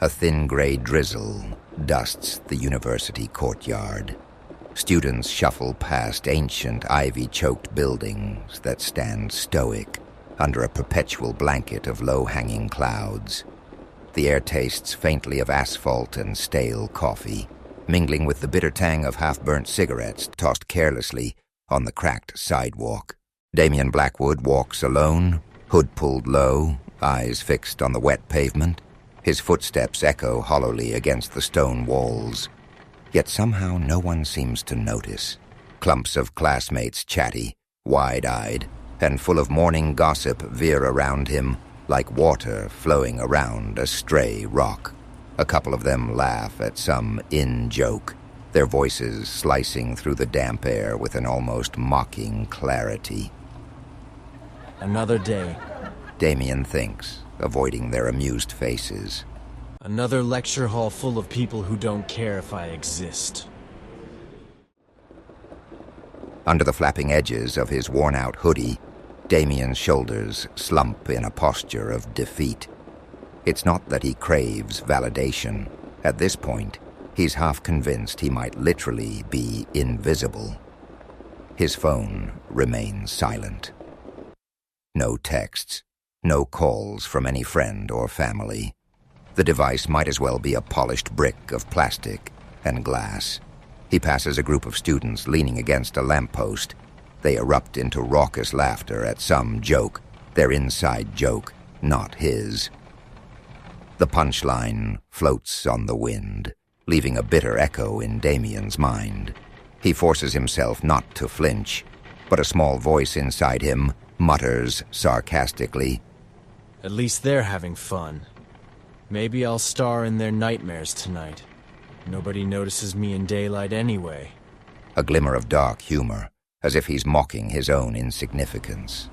A thin gray drizzle dusts the university courtyard. Students shuffle past ancient ivy-choked buildings that stand stoic under a perpetual blanket of low-hanging clouds. The air tastes faintly of asphalt and stale coffee, mingling with the bitter tang of half-burnt cigarettes tossed carelessly on the cracked sidewalk. Damian Blackwood walks alone, hood pulled low, eyes fixed on the wet pavement. His footsteps echo hollowly against the stone walls. Yet somehow no one seems to notice. Clumps of classmates chatty, wide-eyed, and full of morning gossip veer around him like water flowing around a stray rock. A couple of them laugh at some in-joke, their voices slicing through the damp air with an almost mocking clarity. Another day. Damian thinks, avoiding their amused faces. Another lecture hall full of people who don't care if I exist. Under the flapping edges of his worn-out hoodie, Damian's shoulders slump in a posture of defeat. It's not that he craves validation. At this point, he's half convinced he might literally be invisible. His phone remains silent. No texts, no calls from any friend or family. The device might as well be a polished brick of plastic and glass. He passes a group of students leaning against a lamppost. They erupt into raucous laughter at some joke, their inside joke, not his. The punchline floats on the wind, leaving a bitter echo in Damian's mind. He forces himself not to flinch, but a small voice inside him mutters sarcastically, At least they're having fun. Maybe I'll star in their nightmares tonight. Nobody notices me in daylight anyway. A glimmer of dark humor, as if he's mocking his own insignificance.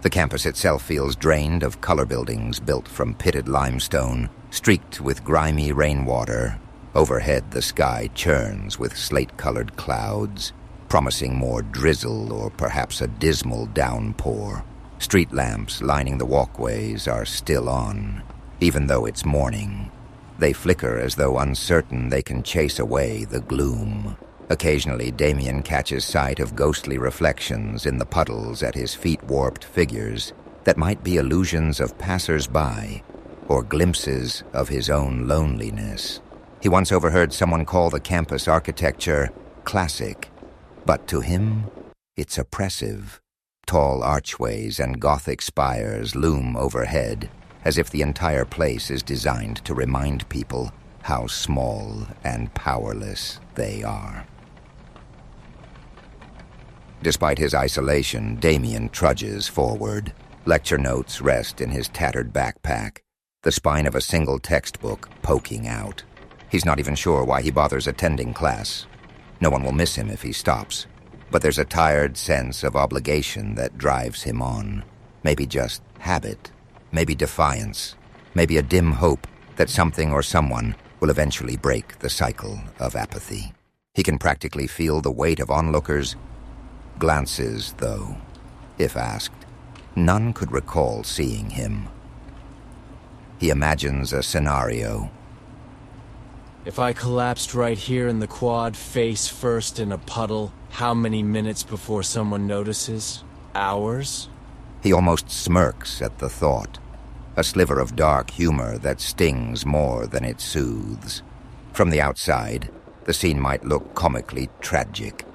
The campus itself feels drained of color buildings built from pitted limestone, streaked with grimy rainwater. Overhead, the sky churns with slate-colored clouds, promising more drizzle or perhaps a dismal downpour. Street lamps lining the walkways are still on, even though it's morning. They flicker as though uncertain they can chase away the gloom. Occasionally, Damian catches sight of ghostly reflections in the puddles at his feet-warped figures that might be illusions of passers-by or glimpses of his own loneliness. He once overheard someone call the campus architecture classic, but to him, it's oppressive. Tall archways and Gothic spires loom overhead, as if the entire place is designed to remind people how small and powerless they are. Despite his isolation, Damian trudges forward. Lecture notes rest in his tattered backpack, the spine of a single textbook poking out. He's not even sure why he bothers attending class. No one will miss him if he stops. But there's a tired sense of obligation that drives him on. Maybe just habit, maybe defiance, maybe a dim hope that something or someone will eventually break the cycle of apathy. He can practically feel the weight of onlookers' glances, though. If asked, none could recall seeing him. He imagines a scenario. If I collapsed right here in the quad, face first in a puddle, how many minutes before someone notices? Hours? He almost smirks at the thought, a sliver of dark humor that stings more than it soothes. From the outside, the scene might look comically tragic.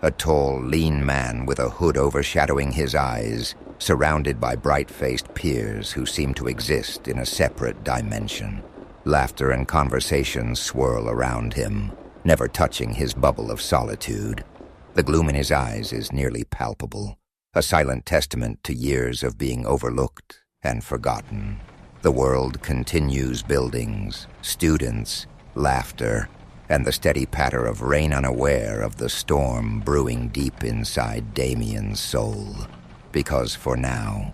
A tall, lean man with a hood overshadowing his eyes, surrounded by bright-faced peers who seem to exist in a separate dimension. Laughter and conversation swirl around him, never touching his bubble of solitude. The gloom in his eyes is nearly palpable, a silent testament to years of being overlooked and forgotten. The world continues buildings, students, laughter, and the steady patter of rain unaware of the storm brewing deep inside Damian's soul. Because for now,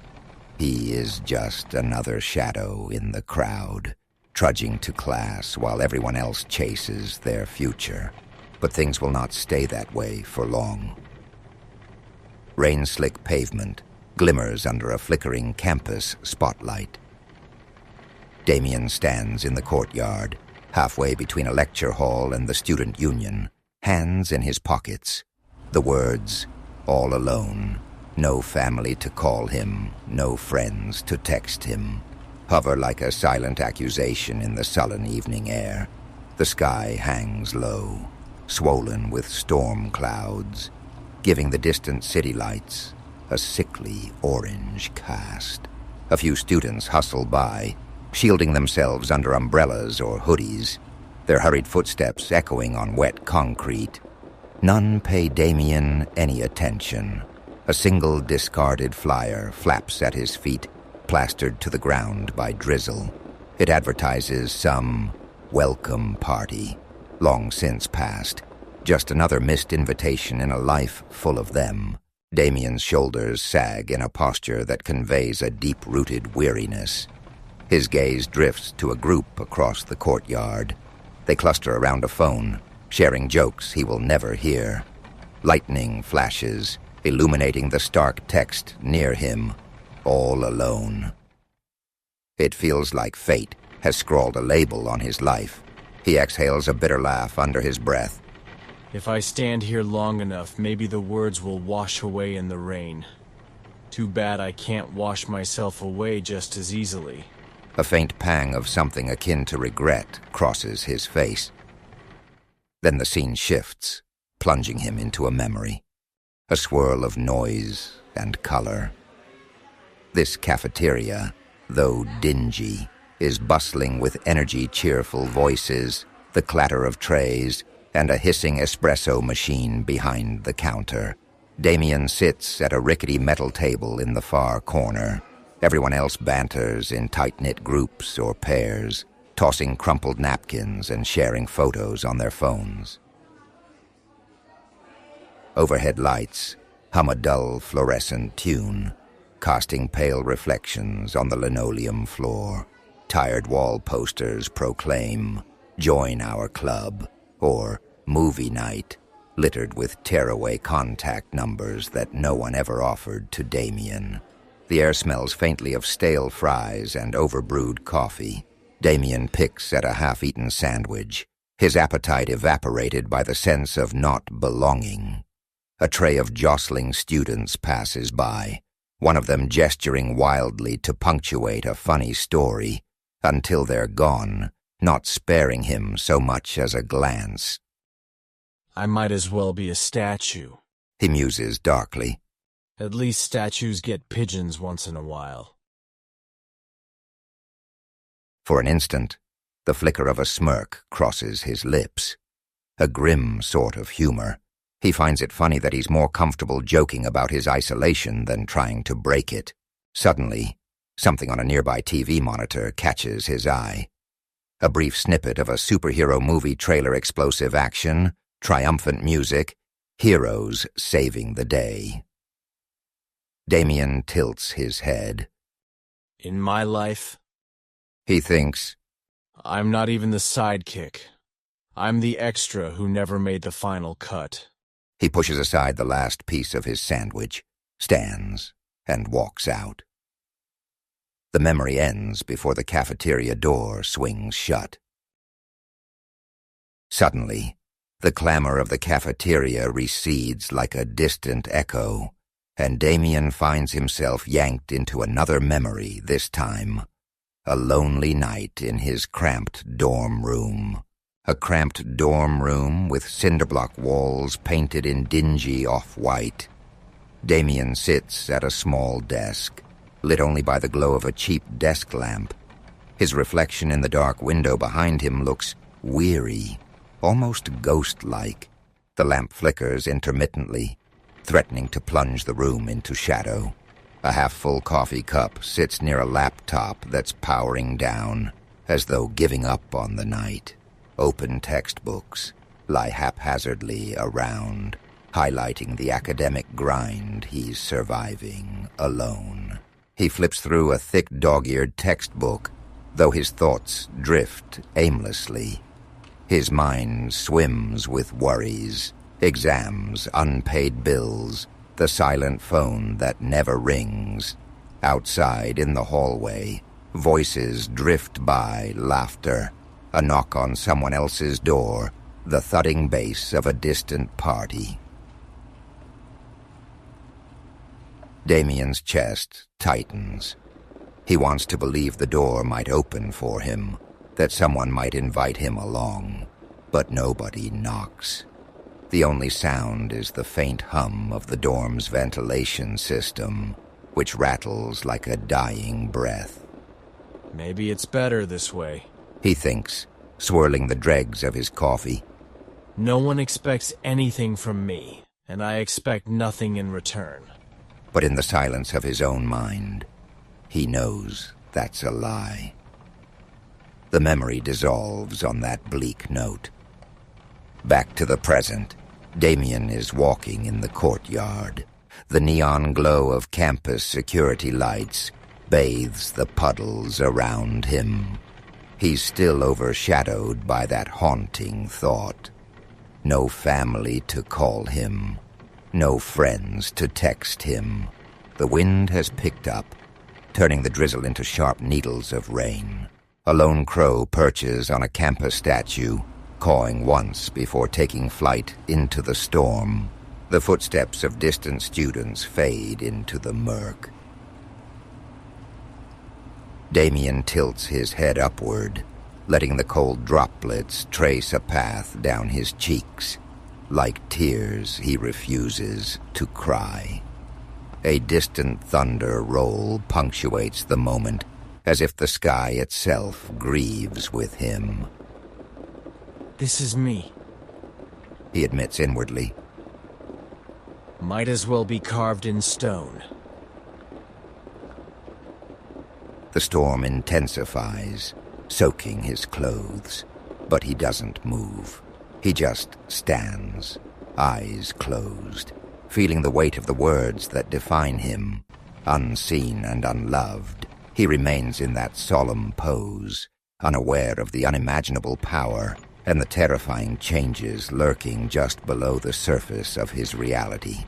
he is just another shadow in the crowd, trudging to class while everyone else chases their future. But things will not stay that way for long. Rain-slick pavement glimmers under a flickering campus spotlight. Damian stands in the courtyard, halfway between a lecture hall and the student union, hands in his pockets. The words, all alone, no family to call him, no friends to text him, hover like a silent accusation in the sullen evening air. The sky hangs low, swollen with storm clouds, giving the distant city lights a sickly orange cast. A few students hustle by, shielding themselves under umbrellas or hoodies, their hurried footsteps echoing on wet concrete. None pay Damian any attention. A single discarded flyer flaps at his feet, plastered to the ground by drizzle. It advertises some welcome party, long since past. Just another missed invitation in a life full of them. Damian's shoulders sag in a posture that conveys a deep-rooted weariness. His gaze drifts to a group across the courtyard. They cluster around a phone, sharing jokes he will never hear. Lightning flashes, illuminating the stark text near him, all alone. It feels like fate has scrawled a label on his life. He exhales a bitter laugh under his breath. If I stand here long enough, maybe the words will wash away in the rain. Too bad I can't wash myself away just as easily. A faint pang of something akin to regret crosses his face. Then the scene shifts, plunging him into a memory. A swirl of noise and color. This cafeteria, though dingy, is bustling with energy-cheerful voices, the clatter of trays, and a hissing espresso machine behind the counter. Damian sits at a rickety metal table in the far corner. Everyone else banters in tight-knit groups or pairs, tossing crumpled napkins and sharing photos on their phones. Overhead lights hum a dull fluorescent tune, casting pale reflections on the linoleum floor. Tired wall posters proclaim, "Join our club," or "Movie night," littered with tearaway contact numbers that no one ever offered to Damian. The air smells faintly of stale fries and overbrewed coffee. Damian picks at a half-eaten sandwich, his appetite evaporated by the sense of not belonging. A tray of jostling students passes by, one of them gesturing wildly to punctuate a funny story, until they're gone, not sparing him so much as a glance. I might as well be a statue, he muses darkly. At least statues get pigeons once in a while. For an instant, the flicker of a smirk crosses his lips. A grim sort of humor. He finds it funny that he's more comfortable joking about his isolation than trying to break it. Suddenly, something on a nearby TV monitor catches his eye. A brief snippet of a superhero movie trailer, explosive action, triumphant music, heroes saving the day. Damian tilts his head. In my life, he thinks, I'm not even the sidekick. I'm the extra who never made the final cut. He pushes aside the last piece of his sandwich, stands, and walks out. The memory ends before the cafeteria door swings shut. Suddenly, the clamor of the cafeteria recedes like a distant echo, and Damian finds himself yanked into another memory this time. A lonely night in his cramped dorm room. A cramped dorm room with cinderblock walls painted in dingy off-white. Damian sits at a small desk, lit only by the glow of a cheap desk lamp. His reflection in the dark window behind him looks weary, almost ghost-like. The lamp flickers intermittently, threatening to plunge the room into shadow. A half-full coffee cup sits near a laptop that's powering down, as though giving up on the night. Open textbooks lie haphazardly around, highlighting the academic grind he's surviving alone. He flips through a thick dog-eared textbook, though his thoughts drift aimlessly. His mind swims with worries, exams, unpaid bills, the silent phone that never rings. Outside in the hallway, Voices drift by, laughter, a knock on someone else's door, the thudding bass of a distant party. Damian's chest tightens. He wants to believe the door might open for him, that someone might invite him along, but nobody knocks. The only sound is the faint hum of the dorm's ventilation system, which rattles like a dying breath. Maybe it's better this way, he thinks, swirling the dregs of his coffee. No one expects anything from me, and I expect nothing in return. But in the silence of his own mind, he knows that's a lie. The memory dissolves on that bleak note. Back to the present, Damian is walking in the courtyard. The neon glow of campus security lights bathes the puddles around him. He's still overshadowed by that haunting thought. No family to call him. No friends to text him. The wind has picked up, turning the drizzle into sharp needles of rain. A lone crow perches on a campus statue, cawing once before taking flight into the storm. The footsteps of distant students fade into the murk. Damian tilts his head upward, letting the cold droplets trace a path down his cheeks. Like tears, he refuses to cry. A distant thunder roll punctuates the moment, as if the sky itself grieves with him. This is me, he admits inwardly. Might as well be carved in stone. The storm intensifies, soaking his clothes, but he doesn't move. He just stands, eyes closed, feeling the weight of the words that define him. Unseen and unloved, he remains in that solemn pose, unaware of the unimaginable power and the terrifying changes lurking just below the surface of his reality.